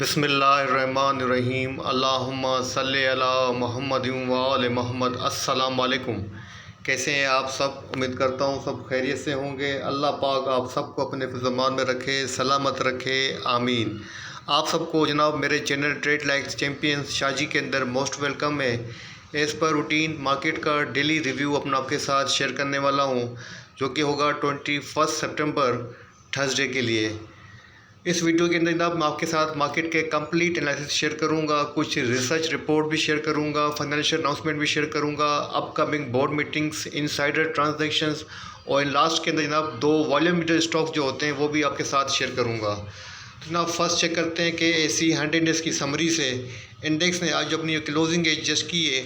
बिस्मिल्लाहिर्रहमानिर्रहीम अल्लाहुम्मा सल्ली अला मुहम्मद व आले मोहम्मद। अस्सलाम वालेकुम। कैसे हैं आप सब? उम्मीद करता हूँ सब खैरियत से होंगे। अल्लाह पाक आप सबको अपने ज़मान में रखे, सलामत रखे, आमीन। आप सबको जनाब मेरे channel trade like champions Shaji के अंदर मोस्ट वेलकम है। एज़ पर रूटीन मार्केट का डेली रिव्यू अपना आपके साथ शेयर करने वाला हूँ, जो कि होगा 21 सितंबर थर्सडे के लिए। इस वीडियो के अंदर जनाब मैं आपके साथ मार्केट के कंप्लीट एनालिसिस शेयर करूंगा, कुछ रिसर्च रिपोर्ट भी शेयर करूंगा, फाइनेंशियल अनाउंसमेंट भी शेयर करूंगा, upcoming board meetings, insider transactions और इन लास्ट के अंदर जनाब 2 वॉल्यूम मीटर स्टॉक्स जो होते हैं वो भी आपके साथ शेयर करूंगा। तो जनाब फर्स्ट चेक करते हैं कि एसी 100 इंडेक्स की समरी से इंडेक्स ने आज जो अपनी क्लोजिंग एज जस्ट की है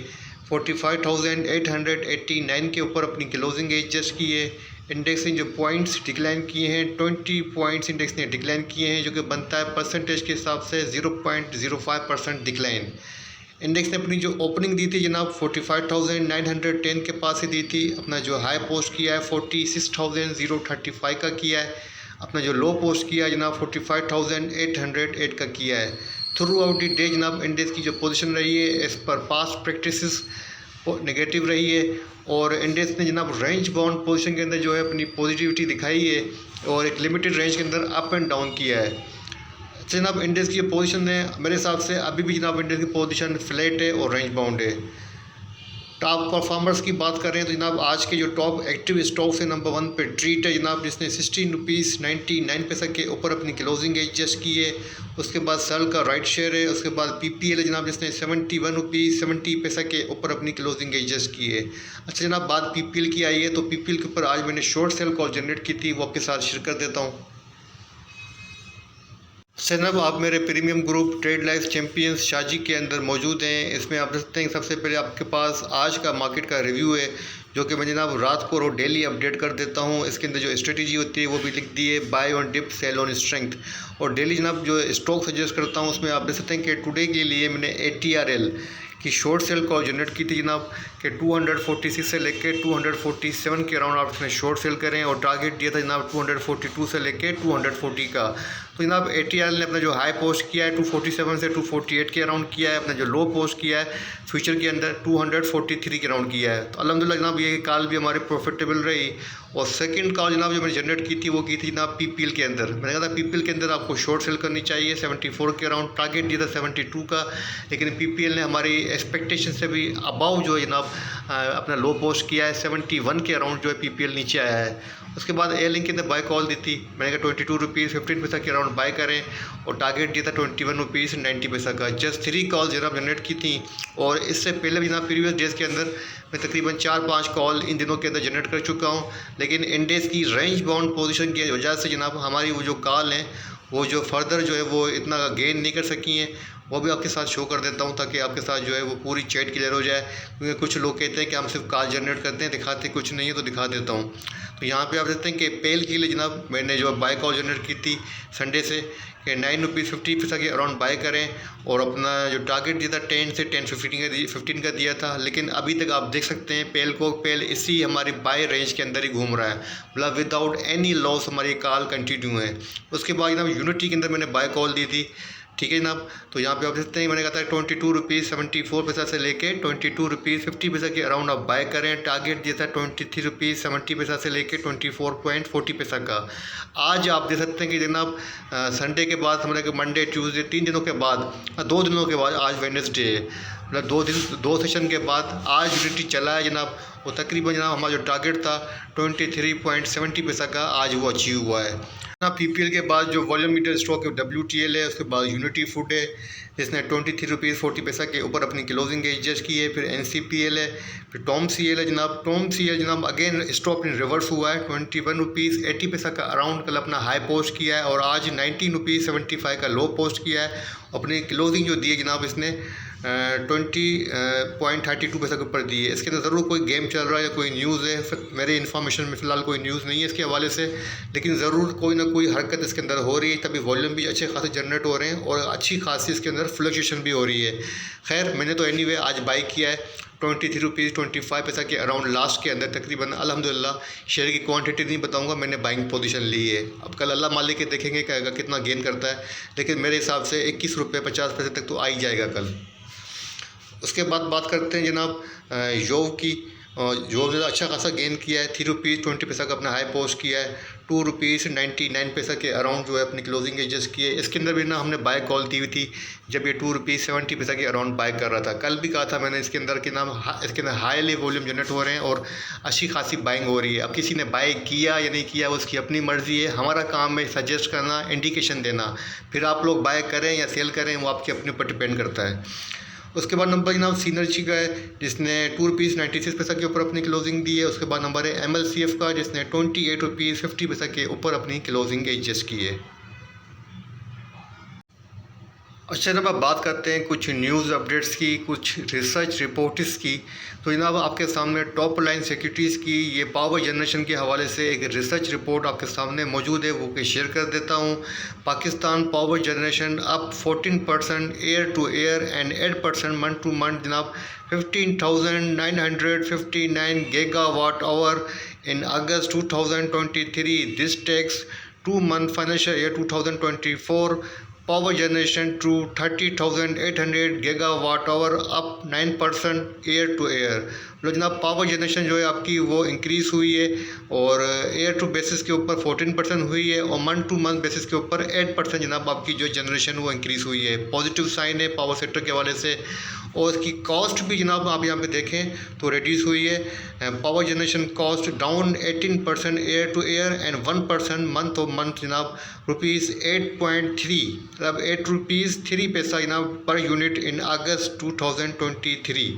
45,889 के ऊपर अपनी क्लोजिंग एज जस्ट की है। इंडेक्स ने जो पॉइंट्स डिक्लाइन किए हैं 20 पॉइंट्स इंडेक्स ने डिक्लाइन किए हैं, जो कि बनता है परसेंटेज के हिसाब से 0.05% डिक्लाइन। इंडेक्स ने अपनी जो ओपनिंग दी थी जनाब 45,910 के पास ही दी थी। अपना जो हाई पोस्ट किया है 46,035 का किया है। अपना जो लो पोस्ट किया है जनाब 45,808 का किया है। थ्रू आउट द डे जनाब इंडेक्स की जो पोजीशन रही है as per past practices negative रही है और इंडेक्स ने जनाब रेंज बाउंड पोजीशन के अंदर जो है अपनी पॉजिटिविटी दिखाई है और एक लिमिटेड रेंज के अंदर अप एंड डाउन किया है। जनाब इंडेक्स की पोजीशन है मेरे हिसाब से अभी भी जनाब इंडेक्स की पोजीशन फ्लैट है और रेंज बाउंड है। टॉप परफॉर्मर्स की बात करें तो जनाब आज के जो टॉप एक्टिव स्टॉक्स है नंबर 1 पे ट्रीट है जनाब, जिसने 16 रुपीज़ 99 पैसा के ऊपर अपनी क्लोजिंग एज जस्ट की है। उसके बाद सेल का राइट शेयर है। उसके बाद पीपीएल है जनाब, जिसने 71 रुपीज़ 70 पैसा के ऊपर अपनी क्लोजिंग एज जस्ट की है। अच्छा जनाब बात पीपीएल की आई है तो पीपीएल के ऊपर आज मैंने शॉर्ट सेल कॉल जनरेट की थी, वो आपके साथ शेयर कर देता हूँ। जनाब आप मेरे premium group trade life champions Shaji के अंदर मौजूद हैं। इसमें आप देखते हैं सबसे पहले आपके पास आज का मार्केट का रिव्यू है, जो कि मैं जनाब रात को डेली अपडेट कर देता हूं। इसके अंदर जो स्ट्रेटजी होती है वो भी लिख दी है, buy on dip sell on strength. और डेली जनाब जो स्टॉक सजेस्ट करता हूं उसमें आप देख सकते हैं कि टुडे के लिए मैंने ATRL की शॉर्ट सेल कॉल जनरेट की थी जनाब कि 246 से लेके 247 के अराउंड आप इसमें शॉर्ट सेल करें और टारगेट दिया था जनाब 242 से लेके 240 का। तो जनाब ATRL ने अपना जो हाई पोस्ट किया है 247 से 248 के अराउंड किया है। अपना जो लो पोस्ट किया है फ्यूचर के अंदर 243 के अराउंड किया है। तो अल्हम्दुलिल्लाह जनाब ये कॉल भी हमारे प्रॉफिटेबल रही। और सेकंड कॉल जनाब जो मैंने जनरेट की थी वो की थी जनाब पीपीएल के अंदर। मैंने कहा था पीपीएल के अंदर आपको शॉर्ट सेल करनी चाहिए 74 के अराउंड, टारगेट दिया था 72 का, लेकिन पीपीएल ने हमारी एक्सपेक्टेशन से भी अबाउ जो है जनाब अपना लो पोस्ट किया है। 71 के अराउंड जो है पीपीएल नीचे आया है। उसके बाद एयरलिंक के अंदर बाय कॉल दी थी, मैंने कहा 22 रुपीज़ 15 पैसा के अराउंड बाय करें और टारगेट दिया था 21 रुपीज़ 90 पैसा का। जस्ट 3 कॉल जनाब जनरेट की थी और इससे पहले भी जनाब प्रीवियस डेज के अंदर मैं तकरीबन 4-5 कॉल इन दिनों के अंदर जनरेट कर चुका हूँ। लेकिन इंडेक्स की रेंज बाउंड पोजीशन की वजह से जनाब हमारी वो जो कॉल हैं वो जो फर्दर जो है वो इतना गेन नहीं कर सकी हैं, वो भी आपके साथ शो कर देता हूँ ताकि आपके साथ जो है वो पूरी चैट क्लियर हो जाए। क्योंकि कुछ लोग कहते हैं कि हम सिर्फ कॉल जनरेट करते हैं, दिखाते कुछ नहीं है, तो दिखा देता हूँ। तो यहाँ पे आप देखते हैं कि पेल के लिए जनाब मैंने जो बाय कॉल जनरेट की थी संडे से कि 9 रुपीज़ 50 पैसा के अराउंड बाय करें और अपना जो टारगेट दिया था 10 से 10-15 का दिया था। लेकिन अभी तक आप देख सकते हैं पेल इसी हमारी बाय रेंज के अंदर ही घूम रहा है, मतलब विदाउट एनी लॉस हमारी कॉल कंटिन्यू है। उसके बाद जनाब यूनिटी के अंदर मैंने बाय कॉल दी थी, ठीक है जनाब। तो यहाँ पे आप देखते हैं मैंने कहा था 22 रुपीज़ 74 पैसा से लेके 22 रुपीज़ 50 पैसा के अराउंड आप बाय करें। टारगेट दिया था 23 रुपीज़ 70 पैसा से लेके 24.40 पैसा का। आज आप देख सकते हैं कि जनाब संडे के बाद हमारे मंडे ट्यूसडे 3 दिनों के बाद 2 दिनों के बाद आज वेडनेसडे है, मतलब 2 सेशन के बाद आज यूनिटी चला है जनाब। वो तकरीबन जनाब हमारा जो टारगेट था 23.70 पैसा का आज वो अचीव हुआ है ना। पीपीएल के बाद जो वॉल्यूम मीटर स्टॉक है WTL है। उसके बाद यूनिटी फूड है जिसने 23 रुपीज़ 40 पैसा के ऊपर अपनी क्लोजिंग एज जस्ट की है। फिर NCPL है, फिर टॉम CL है जनाब। टॉम CL जनाब अगेन स्टॉक इन रिवर्स हुआ है, 21 रुपीज़ 80 पैसा का अराउंड कल अपना हाई पोस्ट किया है और आज 19 रुपीज़ 75 का लो पोस्ट किया है। अपनी क्लोजिंग जो दी है जनाब इसने 20.32 पैसा के ऊपर दी है। इसके अंदर ज़रूर कोई गेम चल रहा है या कोई न्यूज़ है, मेरे इन्फॉर्मेशन में फ़िलहाल कोई न्यूज़ नहीं है इसके हवाले से, लेकिन ज़रूर कोई ना कोई हरकत इसके अंदर हो रही है, तभी वॉल्यूम भी अच्छे खासे जनरेट हो रहे हैं और अच्छी खासी इसके अंदर फ्लक्चुएशन भी हो रही है। खैर मैंने तो एनीवे आज बाई किया है 23 रुपीज़ 25 पैसा के अराउंड लास्ट के अंदर तकरीबन। अल्हम्दुलिल्लाह शेयर की क्वांटिटी नहीं बताऊंगा, मैंने बाइंग पोजीशन ली है। अब कल अल्लाह मालिक के देखेंगे कि कितना गेन करता है, लेकिन मेरे हिसाब से 21 रुपये 50 पैसे तक तो आ ही जाएगा कल। उसके बाद बात करते हैं जनाब योव की। योव ने अच्छा खासा गेन किया है, 3 रुपीज़ 20 पैसा का अपना हाई पोस्ट किया है, 2 रुपीज़ 99 पैसा के अराउंड जो है अपनी क्लोजिंग एडजस्ट की है। इसके अंदर भी ना हमने बाय कॉल दी हुई थी जब ये 2 रुपीज़ 70 पैसा के अराउंड बाय कर रहा था। कल भी कहा था मैंने इसके अंदर कि नाम इसके अंदर हाईली वॉल्यूम जनरेट हो रहे हैं और अच्छी खासी बाइंग हो रही है। अब किसी ने बाय किया या नहीं किया उसकी अपनी मर्ज़ी है, हमारा काम है सजेस्ट करना, इंडिकेशन देना, फिर आप लोग बाय करें या सेल करें वो आपके अपने ऊपर डिपेंड करता है। उसके बाद नंबर जनाब सीनर्जी का है जिसने 2 रुपीज़ 96 पैसा के ऊपर अपनी क्लोजिंग दी है। उसके बाद नंबर है MLCF का जिसने 28 रुपीज़ 50 पैसा के ऊपर अपनी क्लोजिंग एडजस्ट की है। अच्छा जनाब अब बात करते हैं कुछ न्यूज़ अपडेट्स की, कुछ रिसर्च रिपोर्ट्स की। तो जनाब आपके सामने टॉप लाइन सिक्योरिटीज़ की ये पावर जनरेशन के हवाले से एक रिसर्च रिपोर्ट आपके सामने मौजूद है, वो शेयर कर देता हूँ। Pakistan power generation up 14% year to year and 8% month to month जनाब 15,959 gigawatt hour in August 2023। This takes 2 month financial year 2024 power generation to 30,800 gigawatt hour up 9% year to year. मतलब जनाब पावर जनरेशन जो है आपकी वो इंक्रीज़ हुई है और एयर टू बेसिस के ऊपर 14% हुई है और मंथ टू मंथ बेसिस के ऊपर 8% जनाब आपकी जो जनरेशन वो इंक्रीज़ हुई है। पॉजिटिव साइन है पावर सेक्टर के हवाले से। और इसकी कॉस्ट भी जनाब आप यहाँ पे देखें तो रिड्यूस हुई है। Power generation cost down 18% year to year and 1% month of month जनाब रुपीज़ 8.3 मतलब 8 रुपीज़ 3 पैसा जनाब पर यूनिट इन अगस्त 2023।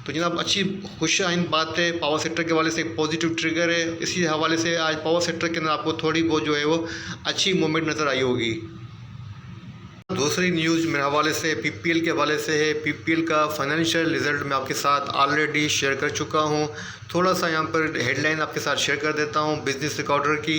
तो जनाब अच्छी खुशाइन बात है, पावर सेक्टर के हवाले से एक पॉजिटिव ट्रिगर है। इसी हवाले से आज पावर सेक्टर के अंदर आपको थोड़ी बहुत जो है वो अच्छी मूवमेंट नज़र आई होगी। दूसरी न्यूज़ मेरे हवाले से PPL के हवाले से है। PPL का फाइनेंशियल रिज़ल्ट मैं आपके साथ ऑलरेडी शेयर कर चुका हूँ। थोड़ा सा यहाँ पर हेडलाइन आपके साथ शेयर कर देता हूँ बिजनेस रिकॉर्डर की।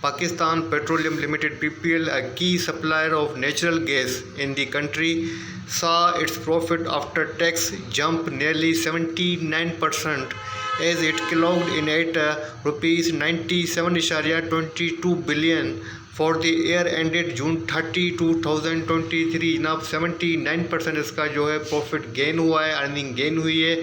Pakistan petroleum limited PPL, a key supplier of natural gas in the country, saw its profit after tax jump nearly 79% as it clocked in at rupees 97.22 billion for the year ended June 30, 2023। जनाब 79% इसका जो है profit gain हुआ है, earning gain हुई है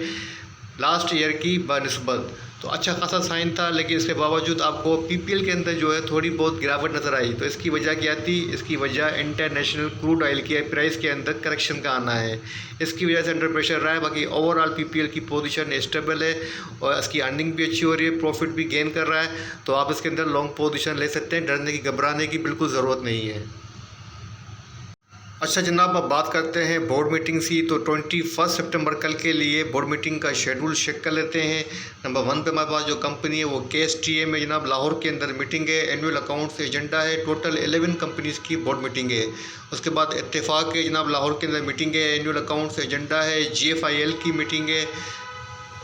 last year की बनस्बत। तो अच्छा खासा साइन था, लेकिन इसके बावजूद आपको PPL के अंदर जो है थोड़ी बहुत गिरावट नज़र आई। तो इसकी वजह क्या थी? इसकी वजह इंटरनेशनल क्रूड ऑयल की प्राइस के अंदर करेक्शन का आना है, इसकी वजह से अंडर प्रेशर रहा है। बाकी ओवरऑल PPL की पोजीशन स्टेबल है और इसकी अर्निंग भी अच्छी हो रही है, प्रॉफिट भी गेन कर रहा है। तो आप इसके अंदर लॉन्ग पोजीशन ले सकते हैं, डरने की घबराने की बिल्कुल ज़रूरत नहीं है। अच्छा जनाब अब बात करते हैं बोर्ड मीटिंग्स की। तो 21 सितंबर कल के लिए बोर्ड मीटिंग का शेड्यूल चेक कर लेते हैं। नंबर 1 पे हमारे पास जो कंपनी है वो KSTA में जनाब लाहौर के अंदर मीटिंग है, एनुअल अकाउंट्स एजेंडा है, टोटल 11 कंपनीज़ की बोर्ड मीटिंग है। उसके बाद इत्तेफाक है जनाब लाहौर के अंदर मीटिंग है, एनुअल अकाउंट्स एजेंडा है, GFIL की मीटिंग है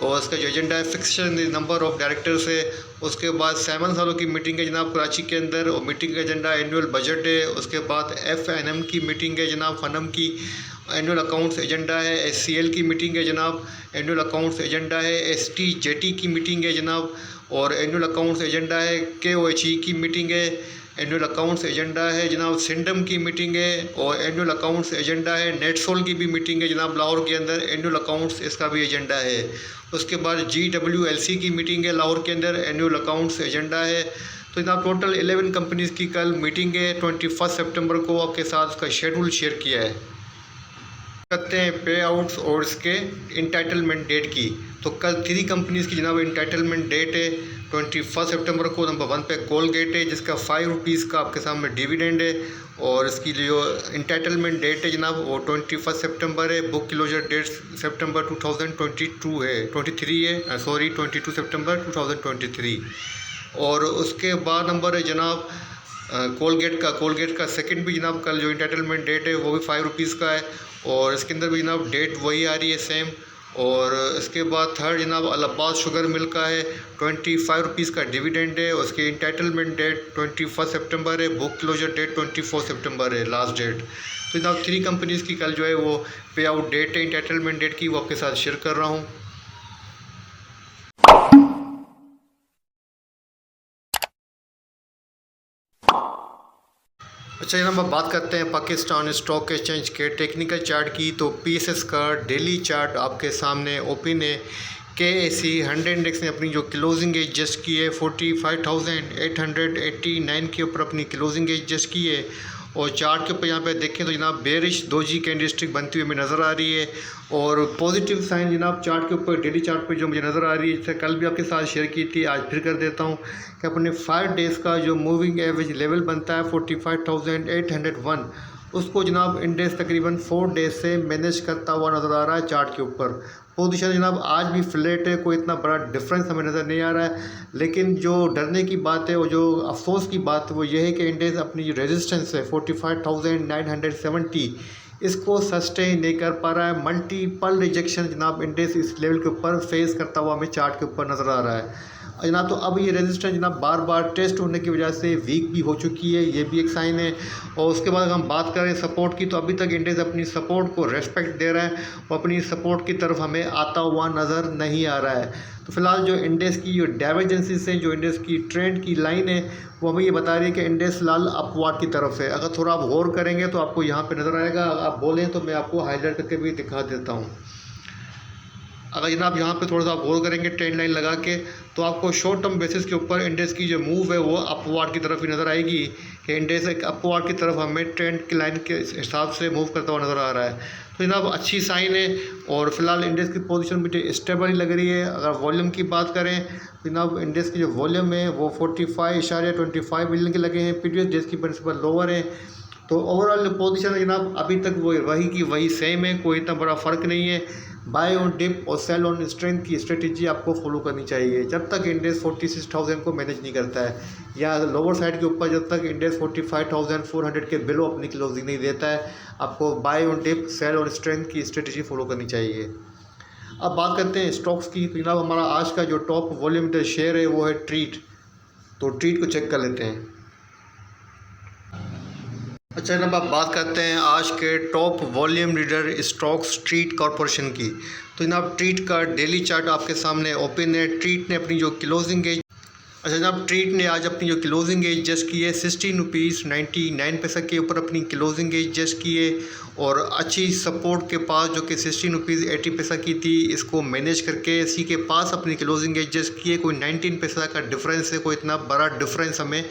और इसका जो एजेंडा है फिक्सेशन नंबर ऑफ डायरेक्टर्स है। उसके बाद 7 सालों की मीटिंग है जनाब कराची के अंदर और मीटिंग का एजेंडा एनुअल बजट है। उसके बाद FNM की मीटिंग है जनाब, फनम की एनुअल अकाउंट्स एजेंडा है। SCL की मीटिंग है जनाब, एनुअल अकाउंट्स एजेंडा है। STJT की मीटिंग है जनाब और एनुअल अकाउंट्स एजेंडा है। KOHE की मीटिंग है, एनुअल अकाउंट्स एजेंडा है जनाब। सिंडम की मीटिंग है और एनुअल अकाउंट्स एजेंडा है। नेटसोल की भी मीटिंग है जनाब लाहौर के अंदर, एनुअल अकाउंट्स इसका भी एजेंडा है। उसके बाद GWLC की मीटिंग है लाहौर के अंदर, एनुअल अकाउंट्स एजेंडा है। तो जनाब टोटल 11 कंपनीज़ की कल मीटिंग है। 21 सितंबर को आपके साथ उसका शेड्यूल शेयर किया है। करते हैं पे आउट्स और इसके इंटाइटलमेंट डेट की। तो कल 3 कंपनीज़ की जनाब इंटाइटलमेंट डेट है 21 सितंबर को। नंबर 1 पे कोलगेट है जिसका 5 रुपीज़ का आपके सामने डिविडेंड है और इसकी जो इंटाइटलमेंट डेट है जनाब वो 21 सितंबर है। बुक क्लोजर डेट सितंबर 2022 है, 23 है, सॉरी 22 सितंबर 2023। और उसके बाद नंबर है जनाब कोलगेट का सेकंड भी जनाब कल जो इंटाइटलमेंट डेट है वो भी ₹5 का है, और इसके अंदर भी जनाब डेट वही आ रही है सेम। और इसके बाद थर्ड जनाब अल अब्बास शुगर मिल का है, ₹25 का डिविडेंड है, उसकी इंटाइटलमेंट डेट 21 सितंबर है, बुक क्लोजर डेट 24 सितंबर है लास्ट डेट। तो जनाब 3 कंपनीज़ की कल जो है वो पे आउट डेट है इंटाइटलमेंट डेट की, वो आपके साथ शेयर कर रहा हूँ। अच्छा जनाब अब बात करते हैं पाकिस्तान स्टॉक एक्सचेंज के टेक्निकल चार्ट की। तो पीएसएस का डेली चार्ट आपके सामने ओपन है। KSE 100 इंडेक्स ने अपनी जो क्लोजिंग एज जस्ट की है 45,889 के ऊपर अपनी क्लोजिंग एज जस्ट की है। और चार्ट के ऊपर यहाँ पे देखें तो जनाब बेरिश दोजी कैंडलस्टिक बनती हुई हमें नज़र आ रही है, और पॉजिटिव साइन जनाब चार्ट के ऊपर डेली चार्ट पे जो मुझे नज़र आ रही है, जैसे कल भी आपके साथ शेयर की थी, आज फिर कर देता हूँ कि अपने 5 डेज़ का जो मूविंग एवरेज लेवल बनता है 45,801, उसको जनाब इंडेक्स तकरीबन 4 डेज से मैनेज करता हुआ नज़र आ रहा है चार्ट के ऊपर। पोजीशन जनाब आज भी फ्लैट है, कोई इतना बड़ा डिफरेंस हमें नज़र नहीं आ रहा है। लेकिन जो डरने की बात है और जो अफसोस की बात है वो ये है कि इंडेक्स अपनी जो रेजिस्टेंस है 45,970 इसको सस्टेन नहीं कर पा रहा है। मल्टीपल रिजेक्शन जनाब इंडेक्स इस लेवल के ऊपर फेस करता हुआ हमें चार्ट के ऊपर नज़र आ रहा है जनाब। तो अब ये रेजिस्टेंस जनाब बार बार टेस्ट होने की वजह से वीक भी हो चुकी है, ये भी एक साइन है। और उसके बाद हम बात करें सपोर्ट की, तो अभी तक इंडेक्स अपनी सपोर्ट को रेस्पेक्ट दे रहा है और अपनी सपोर्ट की तरफ हमें आता हुआ नज़र नहीं आ रहा है। तो फिलहाल जो इंडेक्स की जो डाइवर्जेंसीज हैं, जो इंडेक्स की ट्रेंड की लाइन है, वो हमें ये बता रही है कि इंडेक्स फिलहाल अपवार्ड की तरफ है। अगर थोड़ा आप गौर करेंगे तो आपको यहाँ पर नज़र आएगा। अगर आप बोलें तो मैं आपको हाईलाइट करके भी दिखा देता हूँ। अगर जनाब यहाँ पे थोड़ा सा आप गौर करेंगे ट्रेंड लाइन लगा के, तो आपको शॉर्ट टर्म बेसिस के ऊपर इंडेक्स की जो मूव है वो अपवार्ड की तरफ ही नज़र आएगी कि इंडेक्स एक अपवार्ड की तरफ हमें ट्रेंड की लाइन के हिसाब से मूव करता हुआ नज़र आ रहा है। तो जनाब अच्छी साइन है, और फिलहाल इंडेक्स की पोजीशन मुझे स्टेबल ही लग रही है। अगर वॉल्यूम की बात करें तो जनाब इंडेक्स की जो वॉल्यूम है वो 45.25 मिलियन के लगे हैं, प्रीवियस डेज की प्रिंसिपल लोअर है। तो ओवरऑल पोजीशन जनाब अभी तक वो वही की वही सेम है, कोई इतना बड़ा फ़र्क नहीं है। बाय ऑन डिप और सेल ऑन स्ट्रेंथ की स्ट्रेटजी आपको फॉलो करनी चाहिए जब तक इंडेक्स 46,000 को मैनेज नहीं करता है, या लोअर साइड के ऊपर जब तक इंडेक्स 45,400 के बिलो अपनी क्लोजिंग नहीं देता है, आपको buy on dip sell on strength की स्ट्रेटजी फॉलो करनी चाहिए। अब बात करते हैं स्टॉक्स की। तो जनाब हमारा आज का जो टॉप वॉल्यूम शेयर है वो है ट्रीट। तो ट्रीट को चेक कर लेते हैं। अच्छा जनाब आप बात करते हैं आज के top volume leader stocks treat corporation की। तो जनाब ट्रीट का डेली चार्ट आपके सामने ओपन है। ट्रीट ने अपनी जो क्लोजिंग एज जनाब ट्रीट ने आज अपनी जो क्लोजिंग एज जस्ट की है ₹16.99 के ऊपर अपनी क्लोजिंग एज जस्ट की है, और अच्छी सपोर्ट के पास जो कि ₹16.80 की थी, इसको मैनेज करके इसी के पास अपनी क्लोजिंग एज जस्ट की है। कोई 19 पैसा का डिफरेंस है, कोई इतना बड़ा डिफरेंस हमें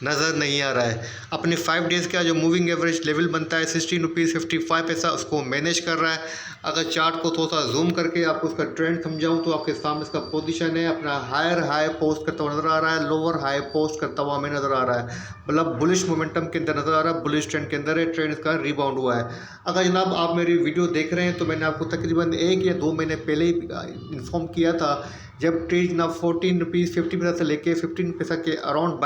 नज़र नहीं आ रहा है। अपने 5 डेज़ का जो मूविंग एवरेज लेवल बनता है ₹16.55 उसको मैनेज कर रहा है। अगर चार्ट को थोड़ा सा जूम करके आपको उसका ट्रेंड समझाऊं तो आपके सामने इसका पोजीशन है, अपना हायर हाई पोस्ट करता हुआ नज़र आ रहा है, लोअर हाई पोस्ट करता हुआ हमें नज़र आ रहा है, मतलब बुलिश मोमेंटम के अंदर नज़र आ रहा है, बुलिश ट्रेंड के अंदर है, ट्रेंड इसका रिबाउंड हुआ है। अगर जनाब आप मेरी वीडियो देख रहे हैं तो मैंने आपको तकरीबन 1 या 2 महीने पहले ही इन्फॉर्म किया था, जब ट्रेड जनाब ₹14.50 से लेके 15 पैसा के अराउंड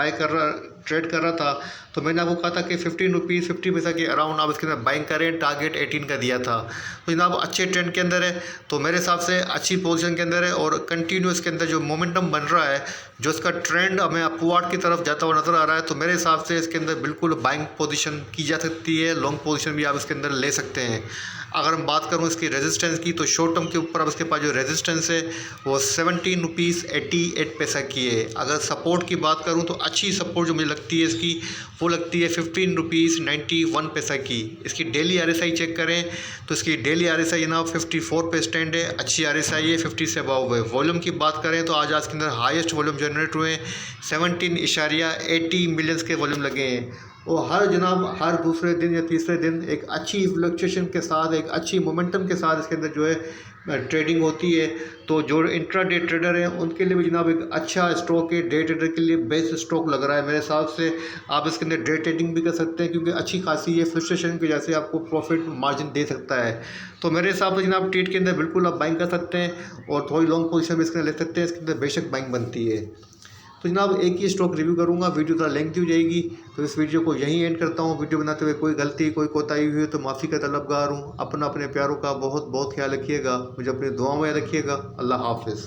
ट्रेड कर रहा था, तो मैंने आपको कहा था कि ₹15.50 के अराउंड आप इसके अंदर बाइंग करें, टारगेट 18 का दिया था। तो जनाब अच्छे ट्रेंड के अंदर है, तो मेरे हिसाब से अच्छी पोजीशन के अंदर है, और कंटिन्यूस के अंदर जो मोमेंटम बन रहा है, जो इसका ट्रेंड हमें अपवार्ड की तरफ जाता हुआ नज़र आ रहा है, तो मेरे हिसाब से इसके अंदर बिल्कुल बाइंग पोजीशन की जा सकती है, लॉन्ग पोजीशन भी आप इसके अंदर ले सकते हैं। अगर हम बात करूँ इसकी रेजिस्टेंस की, तो शॉर्ट टर्म के ऊपर अब इसके पास जो रेजिस्टेंस है वो ₹17.88 की है। अगर सपोर्ट की बात करूँ तो अच्छी सपोर्ट जो मुझे लगती है इसकी, वो लगती है ₹15.91 की। इसकी डेली RSI चेक करें तो इसकी डेली RSI जनाब 54 पे स्टैंड है, अच्छी RSI है, 50 से अबव है। वॉल्यूम की बात करें तो आज के अंदर हाईएस्ट वॉल्यूम जनरेट हुए हैं, 17.80 मिलियंस के वॉल्यूम लगे हैं। और हर दूसरे दिन या तीसरे दिन एक अच्छी फ्लक्चुएशन के साथ, एक अच्छी मोमेंटम के साथ इसके अंदर जो है ट्रेडिंग होती है। तो जो इंट्राडे ट्रेडर हैं उनके लिए भी जनाब एक अच्छा स्टॉक है, डे ट्रेडर के लिए बेस्ट स्टॉक लग रहा है मेरे हिसाब से। आप इसके अंदर डे ट्रेडिंग भी कर सकते हैं, क्योंकि अच्छी खासी ये फ्लक्चुएशन की वजह से आपको प्रॉफिट मार्जिन दे सकता है। तो मेरे हिसाब से जनाब ट्रेड के अंदर बिल्कुल आप बाइंग कर सकते हैं, और थोड़ी लॉन्ग पोजीशन भी इसके अंदर ले सकते हैं, इसके अंदर बेशक बाइंग बनती है। तो जनाब एक ही स्टॉक रिव्यू करूँगा, वीडियो थोड़ा लेंथी हो जाएगी, तो इस वीडियो को यहीं एंड करता हूँ। वीडियो बनाते हुए कोई गलती कोई कोताही हुई हो तो माफ़ी का तलबगार हूँ। अपने प्यारों का बहुत बहुत ख्याल रखिएगा, मुझे अपनी दुआओं में रखिएगा। अल्लाह हाफिज़।